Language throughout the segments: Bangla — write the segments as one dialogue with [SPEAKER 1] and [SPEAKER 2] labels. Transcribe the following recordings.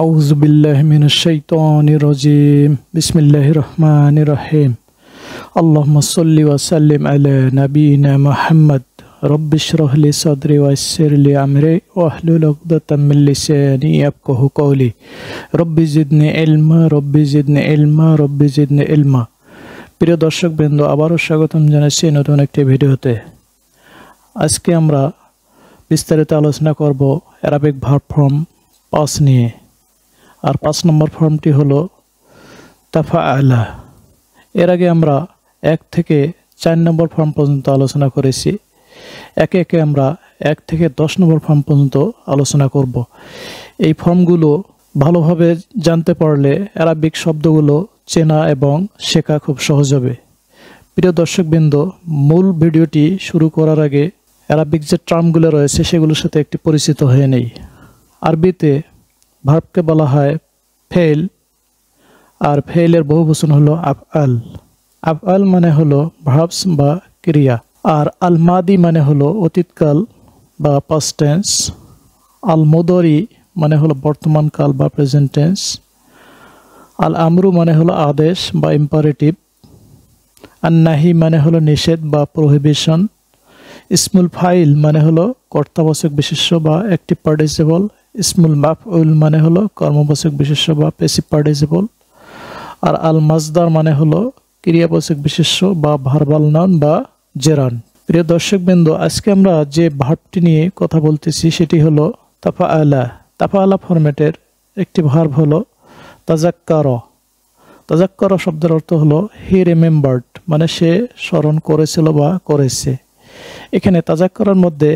[SPEAKER 1] أعوذ بالله من الشيطان الرجيم بسم الله الرحمن الرحيم اللهم صل وسلم على نبينا محمد رب اشرح لي صدري ويسر لي أمري واحلل عقدة من لساني يفقهوا قولي رب زدني علما رب زدني علما رب زدني علما প্রিয় দর্শকবৃন্দ আবারো স্বাগতম জানাচ্ছি নতুন একটি ভিডিওতে। আজকে আমরা বিস্তারিত আলোচনা করব অ্যারাবিক ভার্ব ফর্ম 5 নিয়ে। আর 5 নম্বর ফর্মটি হলো তাফাআলা। এর আগে আমরা 1 থেকে 4 নম্বর ফর্ম পর্যন্ত আলোচনা করেছি। একে একে আমরা 1 থেকে 10 নম্বর ফর্ম পর্যন্ত আলোচনা করব। এই ফর্মগুলো ভালোভাবে জানতে পারলে অ্যারাবিক শব্দগুলো চেনা এবং শেখা খুব সহজ হবে। প্রিয় দর্শকবৃন্দ, মূল ভিডিওটি শুরু করার আগে অ্যারাবিক যে টার্মগুলো রয়েছে সেগুলোর সাথে একটি পরিচিত হয়ে নেই। আরবিতে ভার্বকে বলা হয় ফেল, আর ফেলের বহুবচন হলো আফআল। আফআল মানে হলো ভার্বস বা ক্রিয়া, আর আল মাদি মানে হলো অতীতকাল বা পাস্ট টেন্স। আল মুদরি মানে হলো বর্তমানকাল বা প্রেজেন্ট টেন্স। আল আমরু মানে হলো আদেশ বা ইম্পারেটিভ। আন নাহি মানে হলো নিষেধ বা প্রহিবিশন। ইসমুল ফাইল মানে হলো কর্তাবাচক বিশেষ্য বা অ্যাক্টিভ পার্টিসিপল। ইসমুল মাফউল মানে হলো কর্মবাচক বিশেষ্য বা প্যাসিভ পার্টিসিপল। আর আল মাজদার মানে হলো ক্রিয়াবাচক বিশেষ্য বা ভার্বাল নাউন বা জেরান। প্রিয় দর্শকবৃন্দ, আজকে আমরা যে ভার্বটি নিয়ে কথা বলতেছি সেটি হলো তাফাআলা। তাফাআলা ফরম্যাটের একটি ভার্ব হলো তাজাক্কারা। তাজাক্কারা শব্দের অর্থ হলো হি রিমেম্বার্ড, মানে সে স্মরণ করেছিল বা করেছে। এখানে তাজাক্কারার মধ্যে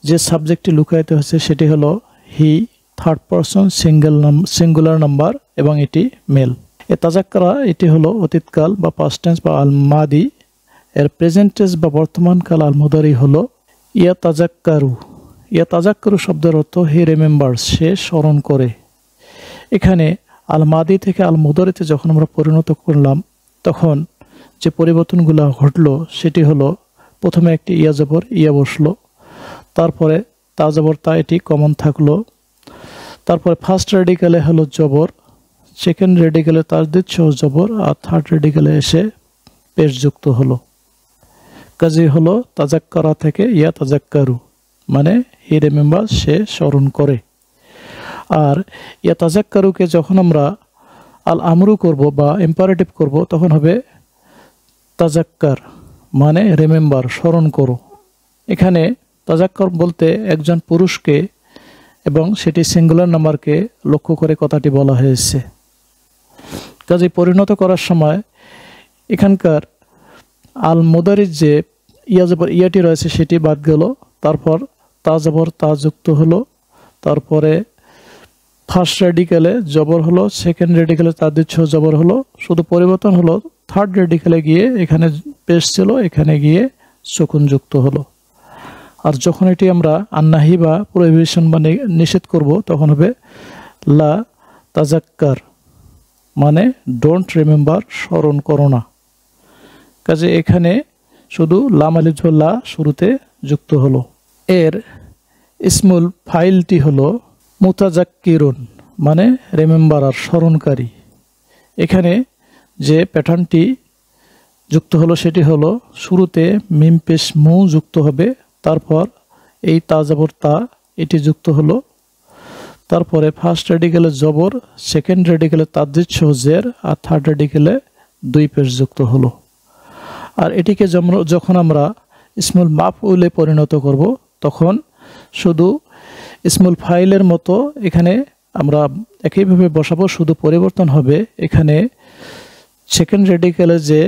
[SPEAKER 1] যে সাবজেক্টটি লুকায়িত হয়েছে সেটি হলো হি, থার্ড পারসন সিঙ্গুলার নাম্বার এবং এটি মেল। এ তাজাক্কারা এটি হলো অতীতকাল বা পাস্ট টেন্স বা আল মাদি। এর প্রেজেন্ট টেন্স বা বর্তমানকাল আল মুদারি হলো ইয়া তাজাক্কারু। ইয়া তাজাক্কারু শব্দের অর্থ হি রিমেম্বার্স, সে স্মরণ করে। এখানে আল মাদি থেকে আল মুদারিতে যখন আমরা পরিণত করলাম তখন যে পরিবর্তনগুলো ঘটলো সেটি হলো প্রথমে একটি ইয়া জবর ইয়া বসলো, তারপরে তা জবর তা এটি কমন থাকলো, তারপরে ফার্স্ট রেডিক্যালে হলো জবর, সেকেন্ড রেডিক্যালে তাসদিদ সহ জবর, আর থার্ড রেডিক্যালে এসে পেশ যুক্ত হলো। কাজে হলো তাজাক্কারা থেকে ইয়া তাজাক্কারু, মানে হি রিমেম্বার, সে স্মরণ করে। আর ইয়া তাজাক্কারুকে যখন আমরা আল আমরু করব বা ইম্পারেটিভ করব তখন হবে তাজাক্কার, মানে রিমেম্বার, স্মরণ করো। এখানে তাজাক্কার বলতে একজন পুরুষকে এবং সেটি সিঙ্গুলার নাম্বারকে লক্ষ্য করে কথাটি বলা হয়েছে। কাজে পরিণত করার সময় এখানকার আল মুদারির যে ইয়া জবর ইয়াটি রয়েছে সেটি বাদ গেল, তারপর তা জবর তা যুক্ত হলো, তারপরে ফার্স্ট রেডিক্যালে জবর হলো, সেকেন্ড রেডিক্যালে তাসদিদ সহ জবর হলো, শুধু পরিবর্তন হলো থার্ড রেডিক্যালে গিয়ে এখানে পেশ ছিল, এখানে গিয়ে সুকুন যুক্ত হলো। আর যখন এটি আমরা আন্নাহি বা প্রহিবিশন বা নিষেধ করব তখন হবে লা তাজাক্কার, মানে ডোন্ট রিমেম্বার, স্মরণ করো না। কাজে এখানে শুধু লাম আলিফ লা শুরুতে যুক্ত হলো। এর ইসমুল ফাইলটি হলো মুতাজাক্কিরুন, মানে রিমেম্বার আর স্মরণকারী। এখানে যে প্যাটার্নটি যুক্ত হলো সেটি হলো শুরুতে মিম পেশ মু যুক্ত হবে, তারপর এই তা জবর তা এটি যুক্ত হলো, তারপরে ফার্স্ট রেডিক্যালে জবর, সেকেন্ড রেডিক্যালে তাসদিদ সহ জের, আর থার্ড রেডিক্যালে 2 পেশ যুক্ত হলো। আর এটিকে যখন আমরা ইসমুল মাফউলে পরিণত করব তখন শুধু ইসমুল ফাইলের মতো এখানে আমরা একইভাবে বসাবো, শুধু পরিবর্তন হবে এখানে সেকেন্ড রেডিক্যালে যে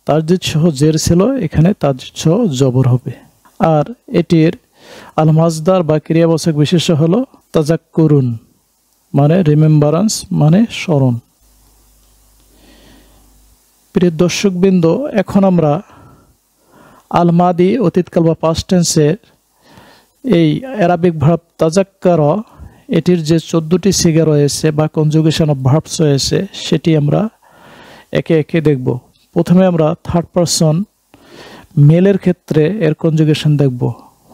[SPEAKER 1] তাসদিদ সহ জের ছিল এখানে তাসদিদ সহ জবর হবে। আর এটির আল মাজদার বা ক্রিয়াবাচক বিশেষ্য হলো তাজাক্কুরুন, মানে রিমেম্বারেন্স, মানে স্মরণ। প্রিয় দর্শকবৃন্দ, এখন আমরা আল মাদি অতীতকাল বা পাস্ট টেন্সের এই অ্যারাবিক ভার্ব তাজাক্কারা এটির যে 14টি সিগা রয়েছে বা কনজুগেশন অফ ভার্বস রয়েছে সেটি আমরা একে একে দেখব। প্রথমে আমরা থার্ড পারসন মেলের ক্ষেত্রে এর কনজুগেশন দেখব।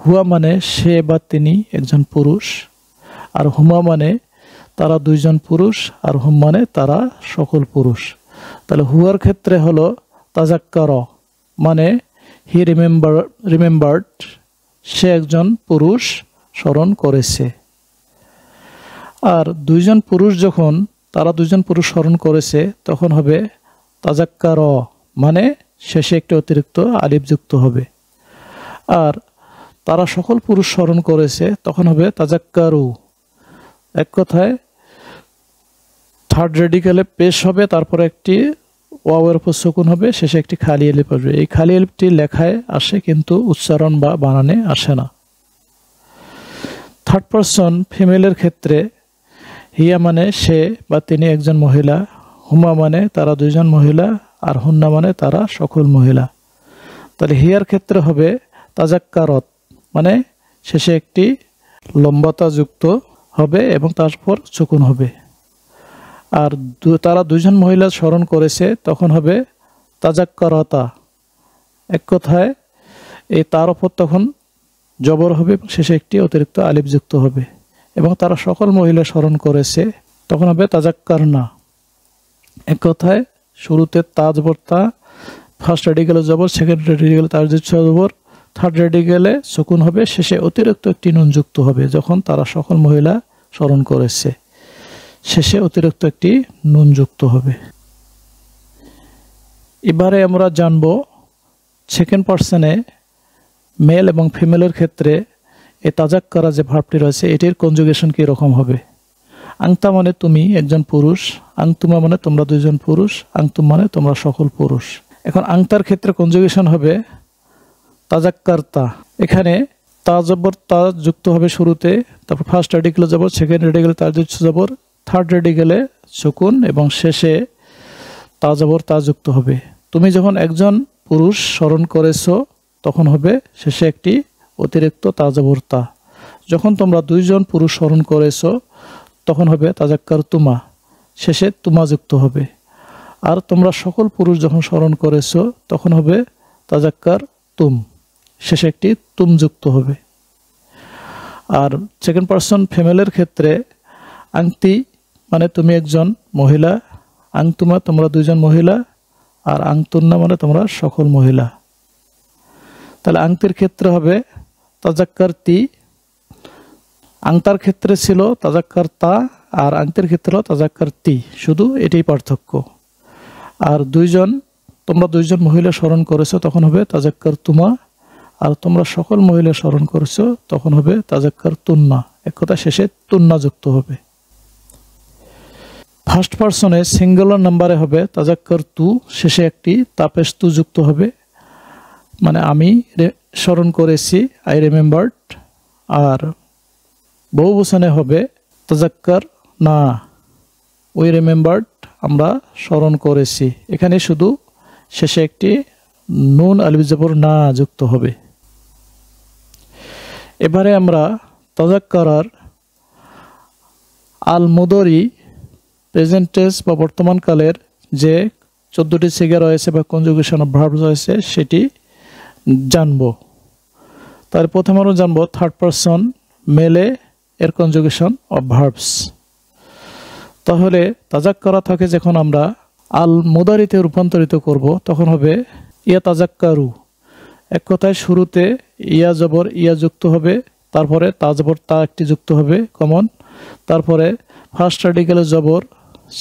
[SPEAKER 1] হুয়া মানে সে বা তিনি একজন পুরুষ, আর হুমা মানে তারা দুইজন পুরুষ, আর হুম মানে তারা সকল পুরুষ। তাহলে হুয়ার ক্ষেত্রে হলো তাজাক্কার, মানে হি রিমেম্বার্ড, সে একজন পুরুষ স্মরণ করেছে। আর দুইজন পুরুষ যখন তারা দুইজন পুরুষ স্মরণ করেছে তখন হবে তাজাক্কার, মানে শেষে একটি অতিরিক্ত আলিফ যুক্ত হবে। আর তারা সকল পুরুষ স্মরণ করেছে তখন হবে তাজাক্কারু। এক কথায় থার্ড রেডিক্যালে পেশ হবে, তারপরে একটি ওয়াওয়ের উপর সুকুন হবে, শেষে একটি খালি আলিফ আসবে। এই খালি আলিফটি লেখায় আসে কিন্তু উচ্চারণ বা বানানে আসে না। থার্ড পারসন ফিমেলের ক্ষেত্রে হিয়া মানে সে বা তিনি একজন মহিলা, হুমা মানে তারা দুইজন মহিলা, আর হুন্না মানে তারা সকল মহিলা। তাহলে হিয়ার ক্ষেত্রে হবে তাজাক্কারত, মানে শেষে একটি লম্বতা যুক্ত হবে এবং তারপর সুকুন হবে। আর তারা দুইজন মহিলা স্মরণ করেছে তখন হবে তাজাক্কারতা। এক কথায় এই তার ওপর তখন জবর হবে এবং শেষে একটি অতিরিক্ত আলিফ যুক্ত হবে। এবং তারা সকল মহিলা স্মরণ করেছে তখন হবে তাজাক্কারনা। এক কথায় শুরুতে তা জবর তা, ফার্স্ট রেডিক্যালে জবর, সেকেন্ড রেডিক্যালে তার জবর, থার্ড রেডিক্যালে সুকুন হবে, শেষে অতিরিক্ত একটি নুন যুক্ত হবে। যখন তারা সকল মহিলা স্মরণ করেছে শেষে অতিরিক্ত একটি নুন যুক্ত হবে। এবারে আমরা জানব সেকেন্ড পারসনে মেল এবং ফিমেলের ক্ষেত্রে এই তাজাক্কারা যে ভার্বটি রয়েছে এটির কনজুগেশন কী রকম হবে। আংতা মানে তুমি একজন পুরুষ, আংতুমা মানে তোমরা দুইজন পুরুষ, আংতুম মানে তোমরা সকল পুরুষ। এখন আংতার ক্ষেত্রে কনজুগেশন হবে তাজাক্কারতা। এখানে তা জবর তা যুক্ত হবে শুরুতে, তারপর ফার্স্ট রেডিক্যালে জবর, সেকেন্ড রেডিক্যালে তার জবর, থার্ড রেডিক্যালে সুকুন এবং শেষে তা জবর তা যুক্ত হবে। তুমি যখন একজন পুরুষ স্মরণ করেছো তখন হবে শেষে একটি অতিরিক্ত তা জবর তা। যখন তোমরা দুইজন পুরুষ স্মরণ করেছো তখন হবে তাজাক্কার তুমা, শেষে তুমা যুক্ত হবে। আর তোমরা সকল পুরুষ যখন স্মরণ করেছো তখন হবে তাজাক্কার তুম, শেষে একটি তুম যুক্ত হবে। আর সেকেন্ড পারসন ফিমেলের ক্ষেত্রে আংতি মানে তুমি একজন মহিলা, আংতুমা তোমরা দুইজন মহিলা, আর আংতুন্না মানে তোমরা সকল মহিলা। তাহলে আংতির ক্ষেত্রে হবে তাজাক্কার তি, আংতার ক্ষেত্রে ছিল তাজাক্কার তা, আর আংতির ক্ষেত্রে হলো তাজাক্কার তি, শুধু এটাই পার্থক্য। আর তোমরা দুইজন মহিলা স্মরণ করেছো তখন হবে তাজাক্কার তুমা, আর তোমরা সকল মহিলা স্মরণ করেছো তখন হবে তাজাক্কার তুন্না। এক কথা শেষে তুন্না যুক্ত হবে। ফার্স্ট পারসনে সিঙ্গুলার নাম্বারে হবে তাজাক্কার তু, শেষে একটি তাপেশ তু যুক্ত হবে, মানে আমি স্মরণ করেছি, আই রিমেম্বার্ড। আর বহুবচনে হবে তাজাক্কার না, উই রিমেম্বার্ড, আমরা স্মরণ করেছি। এখানে শুধু শেষে একটি নুন আলিফ জবর না যুক্ত হবে। এবারে আমরা তাজাক্কারার আল মুদরি প্রেজেন্ট টেন্স বা বর্তমানকালের যে 14টি সিগা রয়েছে বা কনজুগেশন অফ ভার্ব রয়েছে সেটি জানব। তার প্রথমে আমরা জানব থার্ড পারসন মেলে এর কনজুগেশন অফ ভার্বস। তাহলে তাজাক্কারা থাকে যখন আমরা আল মুদারিতে রূপান্তরিত করব তখন হবে ইয়া তাজাক্কারু। এক কথায় শুরুতে ইয়া জবর ইয়া যুক্ত হবে, তারপরে তা জবর তা একটি যুক্ত হবে কমন, তারপরে ফার্স্ট রেডিক্যালে জবর,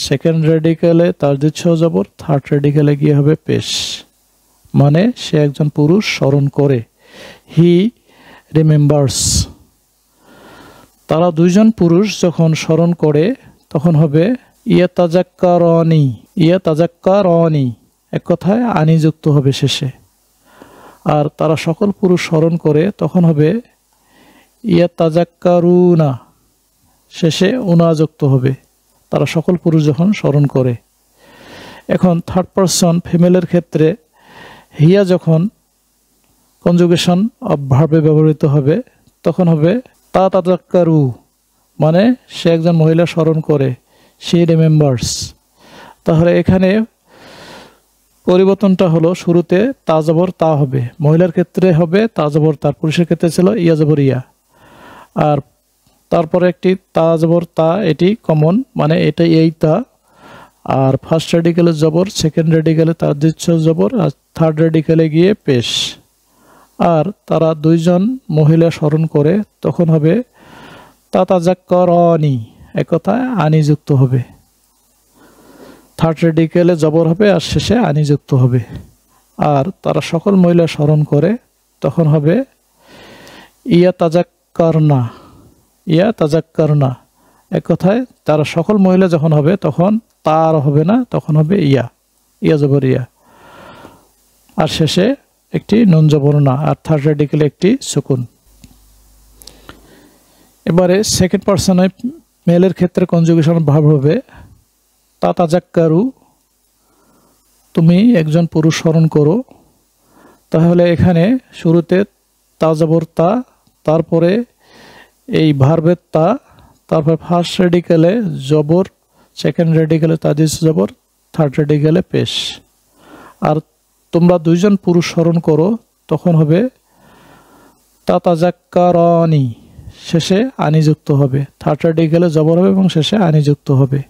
[SPEAKER 1] সেকেন্ড রেডিক্যালে তার জবর, থার্ড রেডিক্যালে গিয়ে হবে পেশ, মানে সে একজন পুরুষ স্মরণ করে, হি রিমেম্বার্স। তারা দুইজন পুরুষ যখন স্মরণ করে তখন হবে ইয়া তাজাক্কারনি, ইয়া তাজাক্কারনি, এক কথায় আনি যুক্ত হবে শেষে। আর তারা সকল পুরুষ স্মরণ করে তখন হবে ইয়া তাজাক্কারুনা, শেষে উনা যুক্ত হবে, তারা সকল পুরুষ যখন স্মরণ করে। এখন থার্ড পারসন ফিমেলের ক্ষেত্রে হিয়া যখন কনজুগেশন অফ ভার্বে ব্যবহৃত হবে তখন হবে তা তাজাক্কারু, মানে সে একজন মহিলা স্মরণ করে, শি রিমেম্বার্স। তাহলে এখানে পরিবর্তনটা হলো শুরুতে তা জবর তা হবে, মহিলার ক্ষেত্রে হবে তা জবর তার, পুরুষের ক্ষেত্রে ছিল ইয়া জবর ইয়া। আর তারপরে একটি তা জবর তা, এটি কমন, মানে এটা এই তা। আর ফার্স্ট রেডিকেলে জবর, সেকেন্ড রেডিকেলে তারদিচ্ছ জবর, আর থার্ড রেডিকেলে গিয়ে পেশ। আর তারা দুইজন মহিলা স্মরণ করে, তখন হবে তাতাজাক্কারানি, এক কথায় আনি যুক্ত হবে। থার্ড রেডিকেলে জবর হবে আর শেষে আনি যুক্ত হবে। আর তারা সকল মহিলা স্মরণ করে, তখন হবে ইয়া তাজাক্কারনা, ইয়া তাজাক্কারনা, এক কথায় তারা সকল মহিলা যখন হবে তখন তার হবে না, তখন হবে ইয়া, ইয়া জবর ইয়া, আর শেষে একটি নুন জবর না, আর থার্ড রেডিকেলে একটি সুকুন। এবারে সেকেন্ড পারসনে মেলের ক্ষেত্রে কনজুগেশন ভাব হবে তাতাজাক্কারু, তুমি একজন পুরুষ স্মরণ করো। তাহলে এখানে শুরুতে তা জবর তা, তারপরে এই ভার্বের তা, তারপর ফার্স্ট রেডিকেলে জবর, সেকেন্ড রেডিকেলে তাদিস জবর, থার্ড রেডিকেলে পেশ। আর তোমরা দুইজন পুরুষ স্মরণ করো, তখন হবে তাতাজাক্কারানি, শেষে আনি যুক্ত হবে। থার্ড রেডিকেলে জবর হবে এবং শেষে আনি যুক্ত হবে।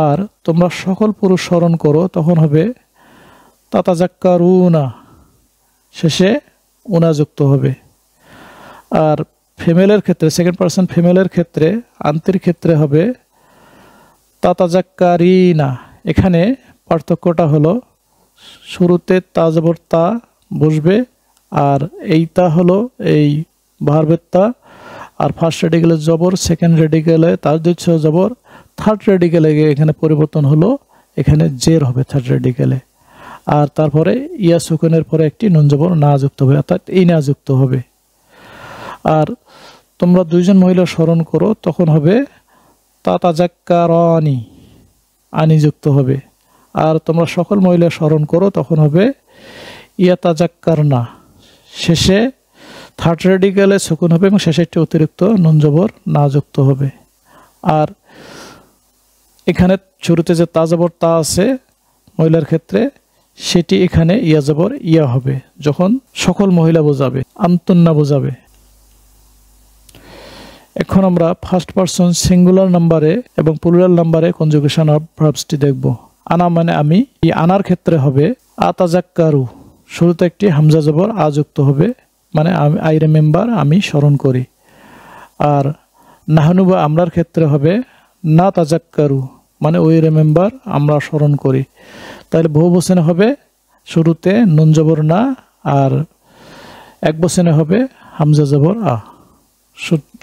[SPEAKER 1] আর তোমরা সকল পুরুষ স্মরণ করো, তখন হবে তাতাজাক্কারুনা, শেষে উনা যুক্ত হবে। আর ফিমেলের ক্ষেত্রে, সেকেন্ড পারসন ফিমেলের ক্ষেত্রে, আন্তির ক্ষেত্রে হবে তাতাজাক্কারিনা। এখানে পার্থক্যটা হলো শুরুতে তা জবর তা বসবে, আর এই তা হলো এই ভার্বের তা, আর ফার্স্ট রেডিকেলে জবর, সেকেন্ড রেডিকেলে তার দিচ্ছ জবর, থার্ড রেডিকেলে এখানে পরিবর্তন হলো, এখানে জের হবে থার্ড রেডিকেলে। আর তারপরে ইয়া সুকুনের পরে একটি নুন জবর না যুক্ত হবে, অর্থাৎ ইনা যুক্ত হবে। আর তোমরা দুইজন মহিলা স্মরণ করো, তখন হবে তাতাজাক্কারানি, আনি যুক্ত হবে। আর তোমরা সকল মহিলা স্মরণ করো, তখন হবে ইয়াতাজাক্কারনা, শেষে থার্ড রেডিকেলে সুকুন হবে এবং শেষে একটি অতিরিক্ত নুন জবর না যুক্ত হবে। আর এখানে শুরুতে যে তা জবর তা আছে মহিলার ক্ষেত্রে, সেটি এখানে ইয়া জবর ইয়া হবে যখন সকল মহিলা বোঝাবে, আন্তন্না বোঝাবে। এখন আমরা ফার্স্ট পারসন সিঙ্গুলার নাম্বারে এবং প্লুরাল নাম্বারে কনজুগেশন অফ ভার্বসটি দেখব। আনা মানে আমি, এই আনার ক্ষেত্রে হবে আতাজাক্কারু, শুরুতে একটি হামজা জবর আ যুক্ত হবে, মানে আই রিমেম্বার, আমি স্মরণ করি। আর নাহনু বা আমরার ক্ষেত্রে হবে না তাজাক্কারু, মানে ওই রিমেম্বার, আমরা স্মরণ করি। তাহলে বহু বচনে হবে শুরুতে নুন জবর না, আর এক বচনে হবে হামজা জবর আ,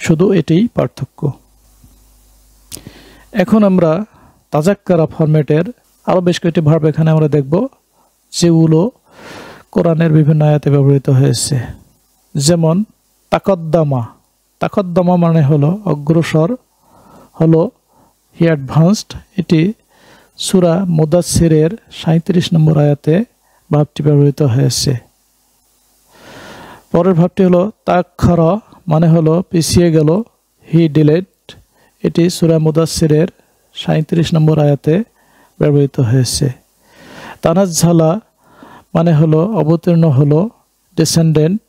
[SPEAKER 1] শুধু এটাই পার্থক্য। এখন আমরা তাজাক্কারা ফরম্যাটের আরও বেশ কয়েকটি ভার্ব এখানে আমরা দেখব, যেগুলো কোরআনের বিভিন্ন আয়াতে ব্যবহৃত হয়েছে। যেমন তাকদ্দামা, তাকদ্দামা মানে হলো অগ্রসর, হলো হি অ্যাডভান্সড। এটি সূরা মুদাসসিরের 37 নম্বর আয়াতে ভাবটি ব্যবহৃত হয়েছে। পরের ভাবটি হলো তাখারা, মানে হলো পিছিয়ে গেল, হি ডিলেড। এটি সূরা মুদাসসিরের 37 নম্বর আয়াতে ব্যবহৃত হয়েছে। তানাজ্জালা মানে হলো অবতীর্ণ হলো, ডিসেন্ডেন্ট।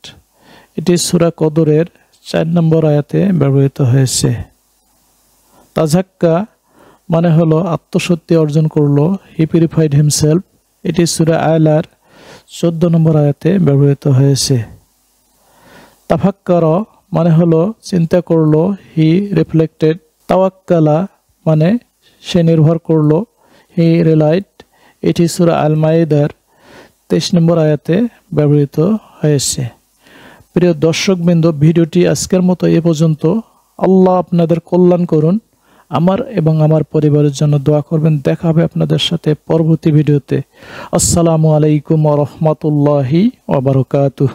[SPEAKER 1] এটি সূরা কদরের 4 নম্বর আয়াতে ব্যবহৃত হয়েছে। তাজাক্কা মানে হলো আত্মসত্যি অর্জন করলো, হি পিউরিফাইড হিমসেলফ। এটি সূরা আলার 14 নম্বর আয়াতে ব্যবহৃত হয়েছে। তাফাক্কার মানে হলো চিন্তা করলো, হি রিফ্লেক্টেড। তাওয়াক্কালা মানে সে নির্ভর করলো, হি রিলাইড। এটি সূরা আল মাইদার 23 নম্বর আয়াতে ব্যবহৃত হয়েছে। প্রিয় দর্শকবৃন্দ, ভিডিওটি আজকের মতো এ পর্যন্ত। আল্লাহ আপনাদের কল্যাণ করুন। আমার এবং আমার পরিবারের জন্য দোয়া করবেন। দেখা হবে আপনাদের সাথে পরবর্তী ভিডিওতে। আসসালামু আলাইকুম ওয়া রাহমাতুল্লাহি ওয়া বারাকাতুহু।